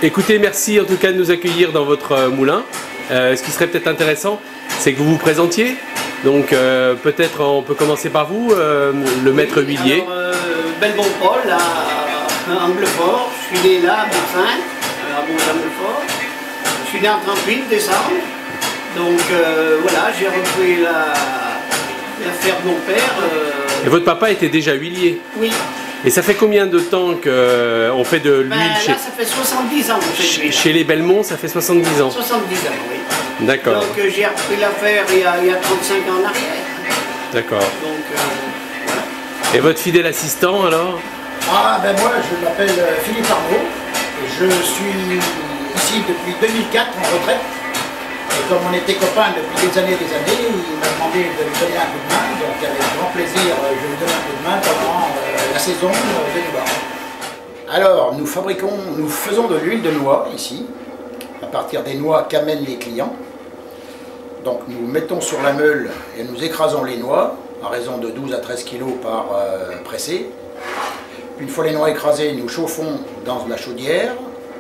Écoutez, merci en tout cas de nous accueillir dans votre moulin. Ce qui serait peut-être intéressant, c'est que vous vous présentiez. Donc peut-être on peut commencer par vous, le maître huilier. Belmont Paul, à Anglefort. Je suis né là à Boursin, à Bourg-Anglefort. Je suis né en 38 décembre. Donc voilà, j'ai repris la ferme de mon père. Et votre papa était déjà huilier? Oui. Et ça fait combien de temps qu'on fait de l'huile Là, ça fait 70 ans qu'on fait de l'huile. Chez les Belmont, ça fait 70 ans. 70 ans, oui. D'accord. Donc j'ai repris l'affaire il y a 35 ans en arrière. D'accord. Donc voilà. Et votre fidèle assistant alors? Ah ben moi je m'appelle Philippe Arnaud, je suis ici depuis 2004 en retraite. Et comme on était copains depuis des années, il m'a demandé de lui donner un coup de main, donc avec grand plaisir je lui donne un coup de main pendant la saison de noix. Alors nous faisons de l'huile de noix ici, à partir des noix qu'amènent les clients. Donc nous mettons sur la meule et nous écrasons les noix, à raison de 12 à 13 kg par pressé. Une fois les noix écrasées, nous chauffons dans la chaudière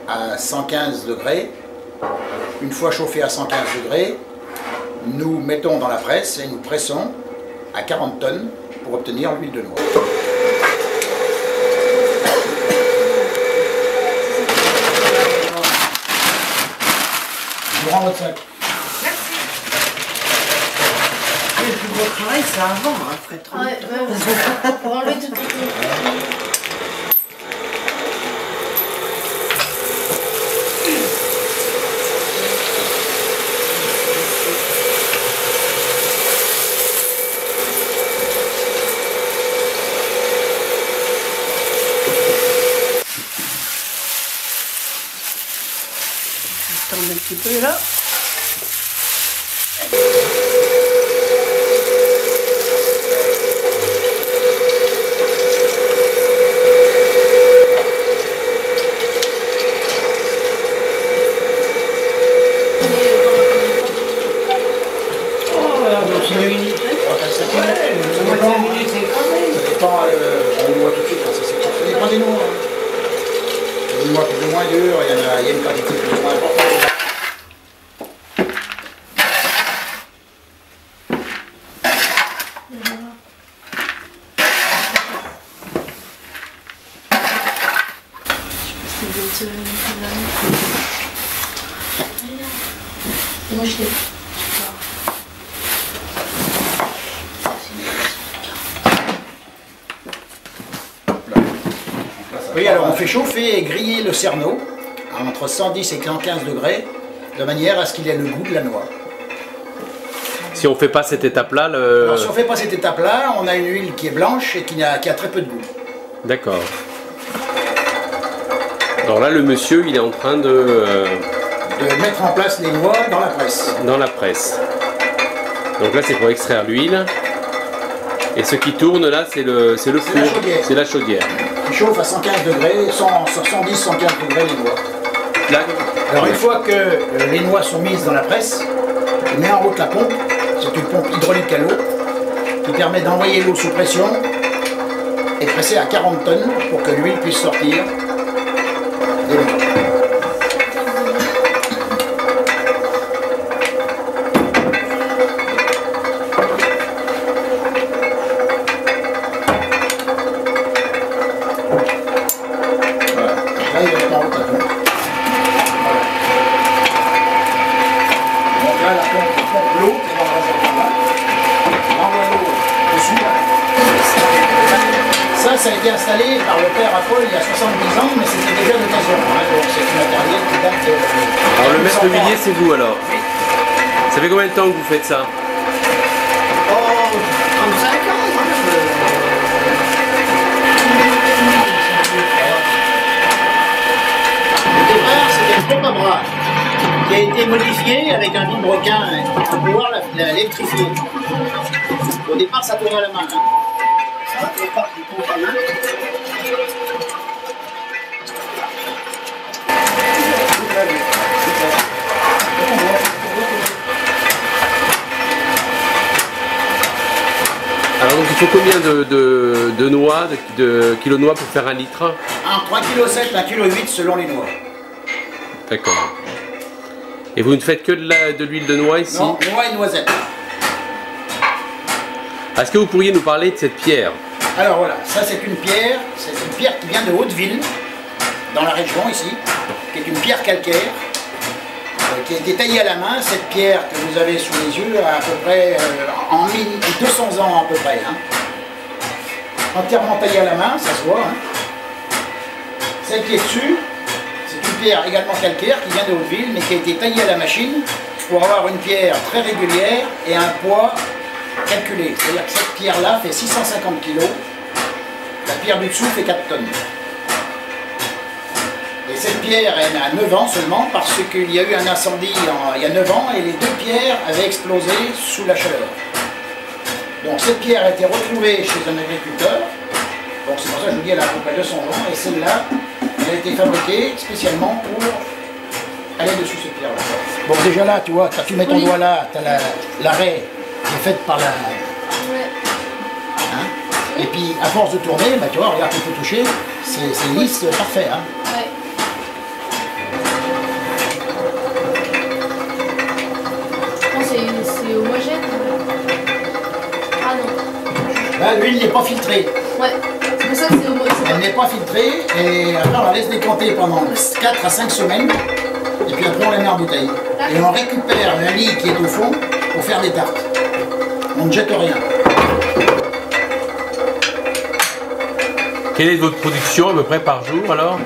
à 115 degrés. Une fois chauffé à 115 degrés, nous mettons dans la presse et nous pressons à 40 tonnes pour obtenir l'huile de noix. Je vous rends votre sac. Le plus gros travail, c'est avant, hein, Fred. Pour enlever tout Un petit peu là. On voit tout de suite quand ça s'écrase. Ça dépend des noix. Des noix plus ou moins dures, il y a une quantité plus ou moins importante. Moi je l'ai. Oui, alors on fait chauffer et griller le cerneau à entre 110 et 115 degrés, de manière à ce qu'il ait le goût de la noix. Si on ne fait pas cette étape-là, Alors si on ne fait pas cette étape-là, on a une huile qui est blanche et qui a très peu de goût. D'accord. Alors là, le monsieur, il est en train de mettre en place les noix dans la presse. Dans la presse. Donc là, c'est pour extraire l'huile. Et ce qui tourne là, c'est le four. C'est la chaudière. Qui chauffe à 115 degrés, 110-115 degrés les noix. Là, alors une fois que les noix sont mises dans la presse, on met en route la pompe. C'est une pompe hydraulique à l'eau qui permet d'envoyer l'eau sous pression et presser à 40 tonnes pour que l'huile puisse sortir des noix. Ça a été installé par le père à Paul il y a 70 ans, mais c'était déjà d'occasion. Donc c'est du matériel qui date de... Alors le maître huilier, c'est vous alors? Oui. Ça fait combien de temps que vous faites ça? Oh, 35 ans, Le départ, c'était une pompe à bras qui a été modifiée avec un vilebrequin pour pouvoir l'électrifier. Au départ, ça tournait à la main. Au départ, du pompe à main. Alors donc il faut combien de noix, de kilos de noix pour faire 1 litre? Entre 3,7 kg et 1,8 kg selon les noix. D'accord. Et vous ne faites que de l'huile de noix ici? Non, noix et noisettes. Est-ce que vous pourriez nous parler de cette pierre? Alors voilà, ça c'est une pierre qui vient de Hauteville, dans la région ici, qui est une pierre calcaire, qui a été taillée à la main. Cette pierre que vous avez sous les yeux a à peu près, en 200 ans à peu près. Hein. Entièrement taillée à la main, ça se voit. Hein. Celle qui est dessus, c'est une pierre également calcaire qui vient de Hauteville, mais qui a été taillée à la machine pour avoir une pierre très régulière et un poids calculé. C'est-à-dire que cette pierre-là fait 650 kg, la pierre du dessous fait 4 tonnes. Et cette pierre, elle a 9 ans seulement parce qu'il y a eu un incendie il y a 9 ans et les deux pierres avaient explosé sous la chaleur. Donc cette pierre a été retrouvée chez un agriculteur, donc c'est pour ça que je vous dis elle a à peu près 200 ans, et celle-là, elle a été fabriquée spécialement pour aller dessus cette pierre-là. Bon déjà là, tu vois, quand tu mets ton doigt là, tu as l'arrêt qui est faite par la... Ouais. Hein, et puis à force de tourner, bah, tu vois, regarde, tu peux toucher, c'est lisse, parfait. Hein. Ouais. C'est homogène. Ah non. Là, l'huile n'est pas filtrée. Ouais. C'est pour ça que c'est homogène. Elle n'est pas filtrée et après on la laisse décanter pendant 4 à 5 semaines et puis après on la met en bouteille. Et on récupère le lit qui est au fond pour faire des tartes. On ne jette rien. Quelle est votre production à peu près par jour alors?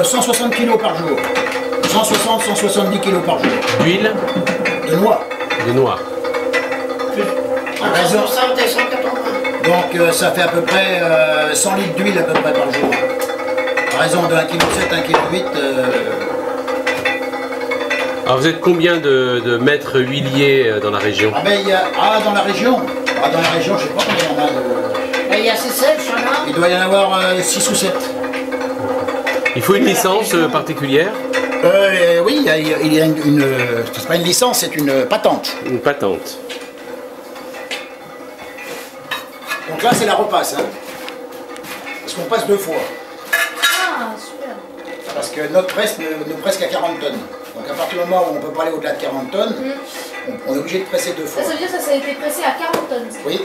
160 kg par jour. 160-170 kg par jour. D'huile? De noix. De noix. Entre 60 et 180. Donc ça fait à peu près 100 litres d'huile à peu près par jour. Par raison de 1,7 kg, 1,8 kg. Alors vous êtes combien de maîtres huiliers dans la région? Ah ben il y a... Ah dans la région. Ah dans la région, je sais pas combien il y en a de... Il y a ces sèches, il y en a. Il doit y en avoir 6 ou 7. Il faut une licence particulière? Oui, il y a une c'est pas une licence, c'est une patente. Une patente. Donc là, c'est la repasse. Hein. Parce qu'on passe 2 fois. Ah, super. Parce que notre presse nous presque à 40 tonnes. Donc à partir du moment où on ne peut pas aller au-delà de 40 tonnes, on est obligé de presser 2 fois. Ça veut dire que ça a été pressé à 40 tonnes. Oui.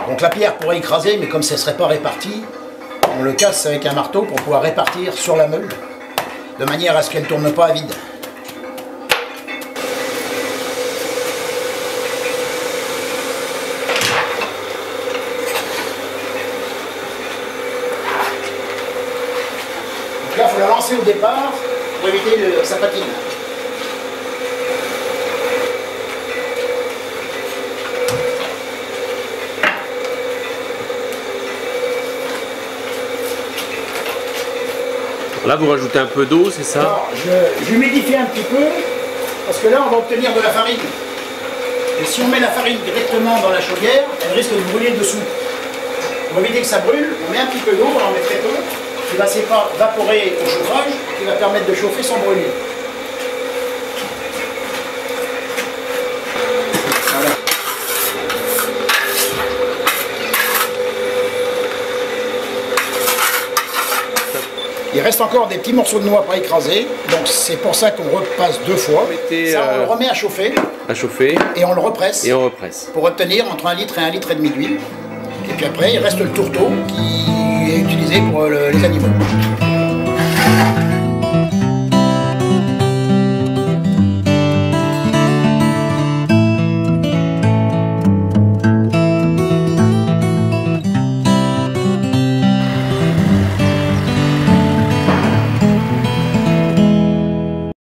Donc la pierre pourrait écraser, mais comme ça ne serait pas réparti, on le casse avec un marteau pour pouvoir répartir sur la meule, de manière à ce qu'elle ne tourne pas à vide. Donc là, il faut la lancer au départ pour éviter que ça patine. Là vous rajoutez un peu d'eau, c'est ça? Alors, je humidifie un petit peu, parce que là on va obtenir de la farine. Et si on met la farine directement dans la chaudière, elle risque de brûler dessous. Pour éviter que ça brûle, on met un petit peu d'eau, on en met très peu, qui va s'évaporer au chauffage, qui va permettre de chauffer sans brûler. Voilà. Il reste encore des petits morceaux de noix pas écrasés, donc c'est pour ça qu'on repasse 2 fois. Ça, on le remet à chauffer. À chauffer. Et on le represse. Et on represse. Pour obtenir entre 1 litre et 1,5 litre d'huile. Et puis après, il reste le tourteau qui est utilisé pour les animaux.